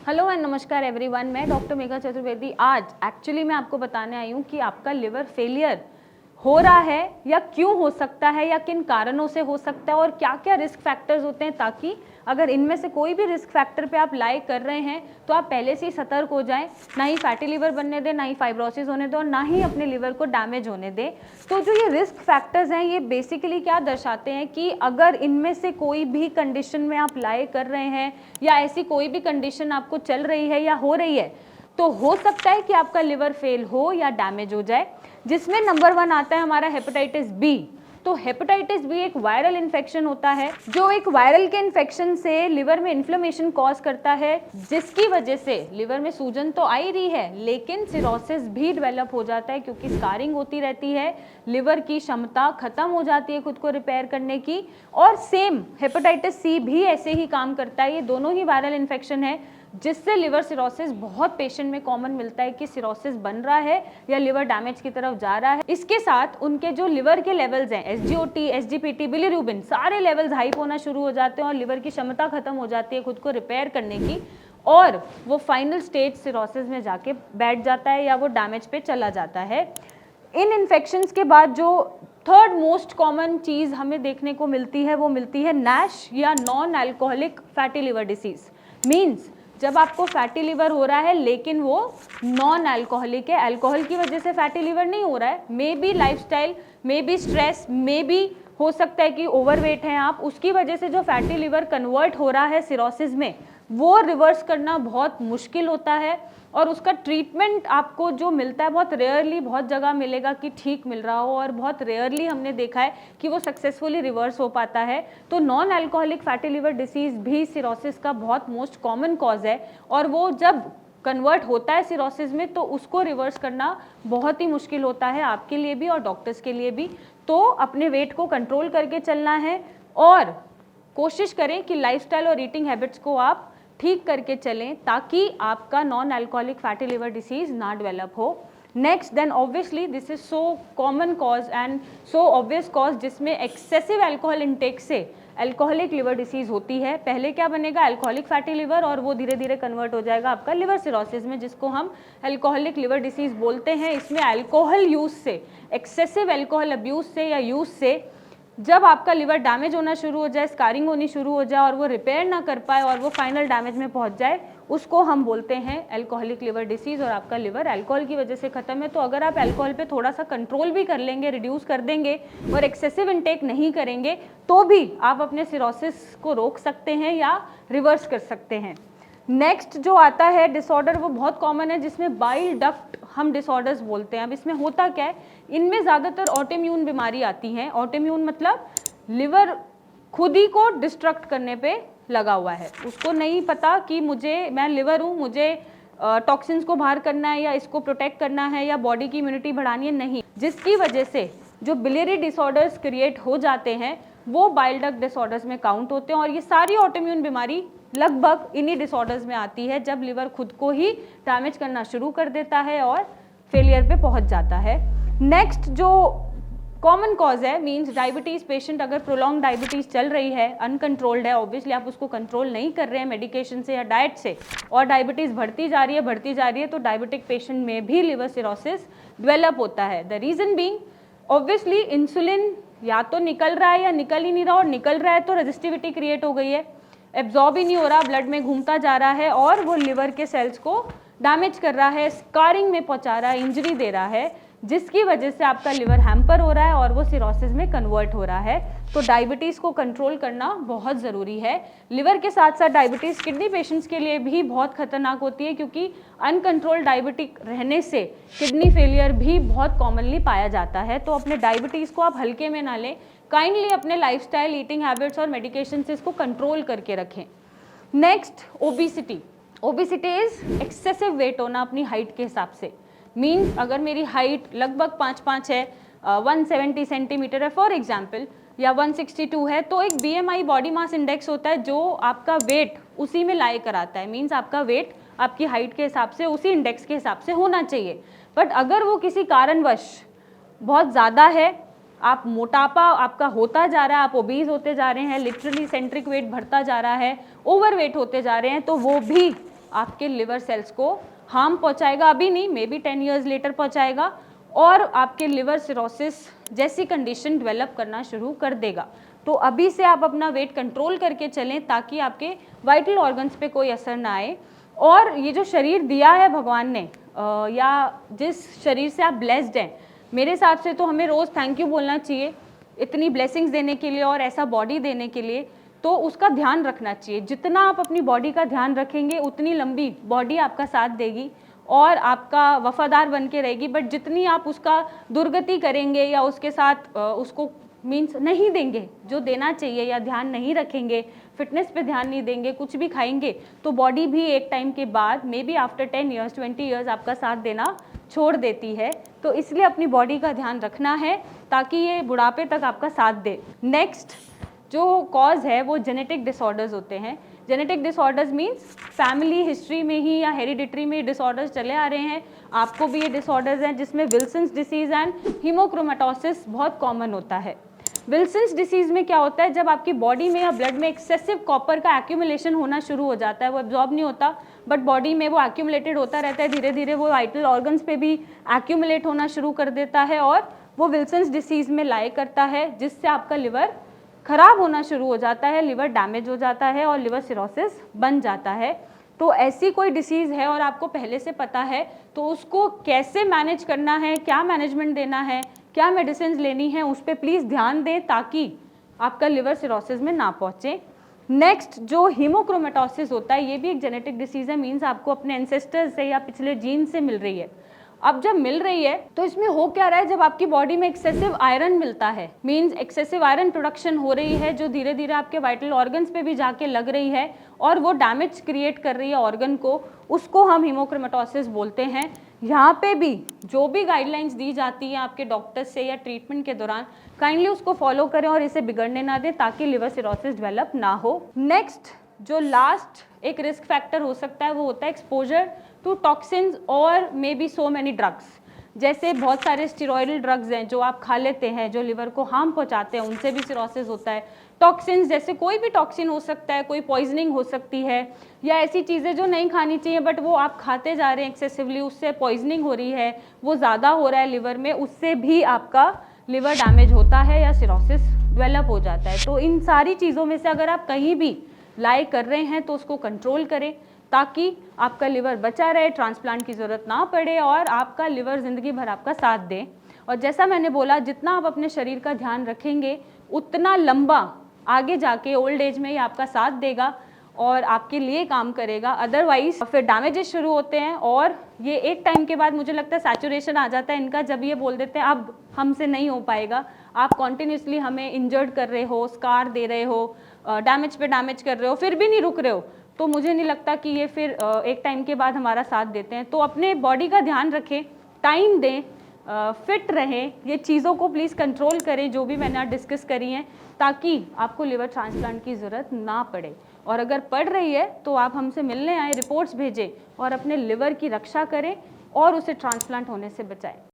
Hello and नमस्कार everyone, मैं doctor Megha Chaturvedi. आज एक्चुअली मैं आपको बताने आई हूँ कि आपका लिवर फेलियर हो रहा है या क्यों हो सकता है या किन कारणों से हो सकता है और क्या क्या रिस्क फैक्टर्स होते हैं, ताकि अगर इनमें से कोई भी रिस्क फैक्टर पे आप लाई कर रहे हैं तो आप पहले से ही सतर्क हो जाएं, ना ही फैटी लिवर बनने दें, ना ही फाइब्रोसिस होने दें और ना ही अपने लिवर को डैमेज होने दें। तो जो ये रिस्क फैक्टर्स हैं ये बेसिकली क्या दर्शाते हैं कि अगर इनमें से कोई भी कंडीशन में आप लाई कर रहे हैं या ऐसी कोई भी कंडीशन आपको चल रही है या हो रही है तो हो सकता है कि आपका लिवर फेल हो या डैमेज हो जाए, जिसमें नंबर 1 आता है हमारा हेपेटाइटिस बी। तो हेपेटाइटिस बी एक वायरल इन्फेक्शन होता है जो एक वायरल के इन्फेक्शन से लिवर में इन्फ्लेमेशन कॉज करता है, जिसकी वजह से लिवर में सूजन तो आ ही रही है लेकिन सिरोसिस भी डेवलप हो जाता है, क्योंकि स्कारिंग होती रहती है, लिवर की क्षमता खत्म हो जाती है खुद को रिपेयर करने की। और सेम हेपेटाइटिस सी भी ऐसे ही काम करता है। ये दोनों ही वायरल इन्फेक्शन है जिससे लिवर सिरोसिस बहुत पेशेंट में कॉमन मिलता है कि सिरोसिस बन रहा है या लिवर डैमेज की तरफ जा रहा है। इसके साथ उनके जो लिवर के लेवल्स हैं, एसजीओटी, एसजीपीटी, बिलीरुबिन, सारे लेवल्स हाई होना शुरू हो जाते हैं और लिवर की क्षमता खत्म हो जाती है खुद को रिपेयर करने की, और वो फाइनल स्टेज सिरोसिस में जाके बैठ जाता है या वो डैमेज पे चला जाता है। इन इन्फेक्शंस के बाद जो थर्ड मोस्ट कॉमन चीज़ हमें देखने को मिलती है वो मिलती है नैश या non alcoholic fatty liver disease. Means जब आपको फैटी लिवर हो रहा है लेकिन वो नॉन अल्कोहलिक है, अल्कोहल की वजह से फैटी लिवर नहीं हो रहा है, may be lifestyle, may be stress, may be हो सकता है कि ओवरवेट हैं आप, उसकी वजह से जो फैटी लिवर कन्वर्ट हो रहा है सिरोसिस में वो रिवर्स करना बहुत मुश्किल होता है। और उसका ट्रीटमेंट आपको जो मिलता है बहुत रेयरली, बहुत जगह मिलेगा कि ठीक मिल रहा हो और बहुत रेयरली हमने देखा है कि वो सक्सेसफुली रिवर्स हो पाता है। तो non alcoholic fatty liver disease भी सिरोसिस का बहुत मोस्ट कॉमन कॉज है और वो जब कन्वर्ट होता है सिरोसिस में तो उसको रिवर्स करना बहुत ही मुश्किल होता है आपके लिए भी और डॉक्टर्स के लिए भी। तो अपने वेट को कंट्रोल करके चलना है और कोशिश करें कि लाइफस्टाइल और ईटिंग हैबिट्स को आप ठीक करके चलें ताकि आपका non alcoholic fatty liver disease ना डेवलप हो। Next then obviously this is so common cause and so obvious cause जिसमें एक्सेसिव अल्कोहल इंटेक से अल्कोहलिक लिवर डिसीज होती है। पहले क्या बनेगा, अल्कोहलिक फैटी लिवर, और वो धीरे धीरे कन्वर्ट हो जाएगा आपका लिवर सिरोसिस में, जिसको हम अल्कोहलिक लिवर डिसीज बोलते हैं। इसमें अल्कोहल यूज से, एक्सेसिव अल्कोहल अब्यूज से या यूज से जब आपका लिवर डैमेज होना शुरू हो जाए, स्कारिंग होनी शुरू हो जाए और वो रिपेयर ना कर पाए और वो फाइनल डैमेज में पहुंच जाए, उसको हम बोलते हैं अल्कोहलिक लिवर डिसीज और आपका लिवर अल्कोहल की वजह से खत्म है। तो अगर आप अल्कोहल पे थोड़ा सा कंट्रोल भी कर लेंगे, रिड्यूस कर देंगे और एक्सेसिव इनटेक नहीं करेंगे तो भी आप अपने सिरोसिस को रोक सकते हैं या रिवर्स कर सकते हैं। नेक्स्ट जो आता है डिसऑर्डर वो बहुत कॉमन है, जिसमें बाइल डक्ट हम डिसऑर्डर्स बोलते हैं। अब इसमें होता क्या है, इनमें ज़्यादातर ऑटोइम्यून बीमारी आती हैं। ऑटोइम्यून मतलब लिवर खुद ही को डिस्ट्रक्ट करने पे लगा हुआ है, उसको नहीं पता कि मैं लिवर हूँ, मुझे टॉक्सिन्स को बाहर करना है या इसको प्रोटेक्ट करना है या बॉडी की इम्यूनिटी बढ़ानी है, नहीं, जिसकी वजह से जो बिलियरी डिसऑर्डर्स क्रिएट हो जाते हैं वो बाइल डक्ट डिसऑर्डर्स में काउंट होते हैं। और ये सारी ऑटोइम्यून बीमारी लगभग इन्हीं डिसऑर्डर्स में आती है जब लिवर खुद को ही डैमेज करना शुरू कर देता है और फेलियर पे पहुंच जाता है। नेक्स्ट जो कॉमन कॉज है मींस डायबिटीज़। पेशेंट अगर प्रोलॉन्ग डायबिटीज़ चल रही है, अनकंट्रोल्ड है, ऑब्वियसली आप उसको कंट्रोल नहीं कर रहे हैं मेडिकेशन से या डाइट से, और डायबिटीज़ बढ़ती जा रही है तो डायबिटिक पेशेंट में भी लिवर सिरोसिस डेवलप होता है। The reason being obviously insulin या तो निकल रहा है या निकल ही नहीं रहा, और निकल रहा है तो रेजिस्टिविटी क्रिएट हो गई है, एब्जॉर्ब ही नहीं हो रहा, ब्लड में घूमता जा रहा है और वो लिवर के सेल्स को डैमेज कर रहा है, स्कारिंग में पहुंचा रहा है, इंजरी दे रहा है, जिसकी वजह से आपका लिवर हैम्पर हो रहा है और वो सिरोसिस में कन्वर्ट हो रहा है। तो डायबिटीज़ को कंट्रोल करना बहुत ज़रूरी है। लिवर के साथ साथ डायबिटीज़ किडनी पेशेंट्स के लिए भी बहुत खतरनाक होती है, क्योंकि अनकंट्रोल्ड डायबिटिक रहने से किडनी फेलियर भी बहुत कॉमनली पाया जाता है। तो अपने डायबिटीज़ को आप हल्के में ना लें, काइंडली अपने लाइफस्टाइल, ईटिंग हैबिट्स और मेडिकेशन से इसको कंट्रोल करके रखें। Next obesity. Obesity is excessive wait होना अपनी हाइट के हिसाब से। मीन्स अगर मेरी हाइट लगभग 5'5" है, 170 सेंटीमीटर है फॉर एग्जाम्पल, या 162 है, तो एक BMI बॉडी मास इंडेक्स होता है जो आपका वेट उसी में लाई कराता है। मीन्स आपका वेट आपकी हाइट के हिसाब से उसी इंडेक्स के हिसाब से होना चाहिए। बट अगर वो किसी कारणवश बहुत ज़्यादा है, आप मोटापा आपका होता जा रहा है, आप ओबीज होते जा रहे हैं, लिटरली सेंट्रिक वेट बढ़ता जा रहा है, ओवरवेट होते जा रहे हैं, तो वो भी आपके लिवर सेल्स को हार्म पहुंचाएगा, अभी नहीं, मे बी 10 ईयर्स लेटर पहुंचाएगा, और आपके लिवर सिरोसिस जैसी कंडीशन डेवलप करना शुरू कर देगा। तो अभी से आप अपना वेट कंट्रोल करके चलें ताकि आपके वाइटल ऑर्गन्स पे कोई असर ना आए। और ये जो शरीर दिया है भगवान ने, या जिस शरीर से आप ब्लेस्ड हैं, मेरे हिसाब से तो हमें रोज़ थैंक यू बोलना चाहिए इतनी ब्लेसिंग्स देने के लिए और ऐसा बॉडी देने के लिए। तो उसका ध्यान रखना चाहिए, जितना आप अपनी बॉडी का ध्यान रखेंगे उतनी लंबी बॉडी आपका साथ देगी और आपका वफादार बन के रहेगी। बट जितनी आप उसका दुर्गति करेंगे या उसके साथ उसको मीन्स नहीं देंगे जो देना चाहिए, या ध्यान नहीं रखेंगे, फिटनेस पे ध्यान नहीं देंगे, कुछ भी खाएंगे, तो बॉडी भी एक टाइम के बाद may be after 10 years 20 years आपका साथ देना छोड़ देती है। तो इसलिए अपनी बॉडी का ध्यान रखना है ताकि ये बुढ़ापे तक आपका साथ दे। नेक्स्ट जो कॉज है वो जेनेटिक डिसऑर्डर्स होते हैं। Genetic disorders means family history में ही या हेरिडिटरी में डिसऑर्डर्स चले आ रहे हैं, आपको भी ये डिसऑर्डर्स हैं, जिसमें विल्सन्स डिसीज़ एंड हीमोक्रोमेटोसिस बहुत कॉमन होता है। विल्सन्स डिसीज़ में क्या होता है, जब आपकी बॉडी में या ब्लड में एक्सेसिव कॉपर का एक्यूमुलेशन होना शुरू हो जाता है, वो एब्जॉर्ब नहीं होता बट बॉडी में वो एक्यूमुलेटेड होता रहता है, धीरे धीरे वो वाइटल ऑर्गन्स पे भी एक्यूमुलेट होना शुरू कर देता है और वो विल्सन्स डिसीज़ में लाई करता है, जिससे आपका लिवर खराब होना शुरू हो जाता है, लिवर डैमेज हो जाता है और लिवर सिरोसिस बन जाता है। तो ऐसी कोई डिसीज़ है और आपको पहले से पता है तो उसको कैसे मैनेज करना है, क्या मैनेजमेंट देना है, क्या मेडिसिन लेनी है, उस पर प्लीज़ ध्यान दें ताकि आपका लिवर सिरोसिस में ना पहुँचे। नेक्स्ट जो हीमोक्रोमेटोसिस होता है, ये भी एक जेनेटिक डिसीज़ है, मीन्स आपको अपने एंसेस्टर्स से या पिछले जीन से मिल रही है। अब जब मिल रही है तो इसमें हो क्या रहा है, जब आपकी बॉडी में एक्सेसिव आयरन मिलता है, मींस एक्सेसिव आयरन प्रोडक्शन हो रही है जो धीरे धीरे आपके वाइटल ऑर्गन्स पे भी जाके लग रही है और वो डैमेज क्रिएट कर रही है ऑर्गन को, उसको हम हीमोक्रोमेटोसिस बोलते हैं। यहाँ पे भी जो भी गाइडलाइंस दी जाती हैं आपके डॉक्टर से या ट्रीटमेंट के दौरान, काइंडली उसको फॉलो करें और इसे बिगड़ने ना दें ताकि लिवर सिरोसिस डेवलप ना हो। नेक्स्ट जो लास्ट एक रिस्क फैक्टर हो सकता है वो होता है एक्सपोजर टू टॉक्सिन्स और may be so many drugs. जैसे बहुत सारे स्टेरॉयडल ड्रग्स हैं जो आप खा लेते हैं जो लिवर को हार्म पहुंचाते हैं, उनसे भी सिरोसिस होता है। टॉक्सिन्स जैसे कोई भी टॉक्सिन हो सकता है, कोई पॉइजनिंग हो सकती है, या ऐसी चीज़ें जो नहीं खानी चाहिए बट वो आप खाते जा रहे हैं एक्सेसिवली, उससे पॉइजनिंग हो रही है, वो ज़्यादा हो रहा है लिवर में, उससे भी आपका लिवर डैमेज होता है या सिरोसिस डेवलप हो जाता है। तो इन सारी चीज़ों में से अगर आप कहीं भी लाई कर रहे हैं तो उसको कंट्रोल करें ताकि आपका लिवर बचा रहे, ट्रांसप्लांट की ज़रूरत ना पड़े और आपका लिवर ज़िंदगी भर आपका साथ दे। और जैसा मैंने बोला, जितना आप अपने शरीर का ध्यान रखेंगे उतना लंबा आगे जाके ओल्ड एज में ही आपका साथ देगा और आपके लिए काम करेगा। अदरवाइज फिर डैमेजेस शुरू होते हैं और ये एक टाइम के बाद मुझे लगता है सैचुरेशन आ जाता है इनका, जब ये बोल देते हैं अब हमसे नहीं हो पाएगा, आप कॉन्टिन्यूसली हमें इंजर्ड कर रहे हो, स्कार दे रहे हो, डैमेज पे डैमेज कर रहे हो, फिर भी नहीं रुक रहे हो, तो मुझे नहीं लगता कि ये फिर एक टाइम के बाद हमारा साथ देते हैं। तो अपने बॉडी का ध्यान रखें, टाइम दें, फिट रहें, ये चीज़ों को प्लीज़ कंट्रोल करें जो भी मैंने आज डिस्कस करी हैं, ताकि आपको लिवर ट्रांसप्लांट की ज़रूरत ना पड़े। और अगर पड़ रही है तो आप हमसे मिलने आए, रिपोर्ट्स भेजें और अपने लिवर की रक्षा करें और उसे ट्रांसप्लांट होने से बचाएं।